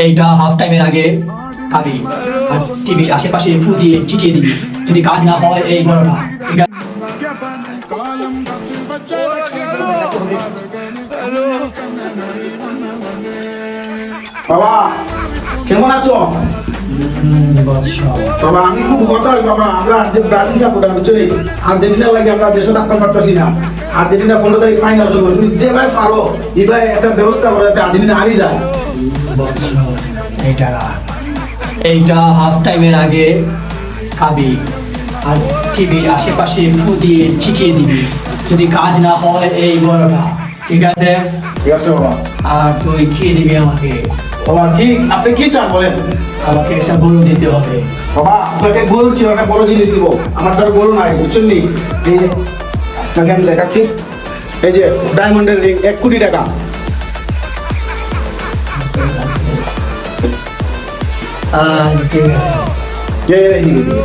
এইটা হাফ টাইমের আগে খাবি আর টিভির আশেপাশে ফু দিয়ে চিটিয়ে দিবি, যদি কাজ না হয় এই বড়টা, ঠিক আছে? বাবা কেমন আছো? বাবা আমি খুব হতাশ বাবা, আমরা ব্রাজিল সাপোর্টার বুঝলি, আর্জেন্টিনার লাগে আমরা দেশে থাকতে পারতেছি না। আর্জেন্টিনা 15 তারিখ ফাইনাল হলো, তুমি যে ভাই পারো এবার একটা ব্যবস্থা করে যাতে আর্জেন্টিনা হারিয়ে যায়। এইটা হাফ টাইমের আগে খাবি আর টিভির আশেপাশে ফু দিয়ে চিটিয়ে দিবি, যদি কাজ না হয় এই বড়টা, ঠিক আছে? ঠিক আছে বাবা। আর তুই খেয়ে দিবি আমাকে। বাবা কি আপনি কি চান বলেন? আমাকে একটা গরু দিতে হবে। বাবা আপনাকে গরু ছিল, একটা বড় জিনিস দিব, আমার দ্বারা গরু নাই বুঝছেন নি। এই যে আপনাকে আমি দেখাচ্ছি, এই যে ডায়মন্ডের রিং 1 কোটি টাকা। ঠিক আছে। এইদিকে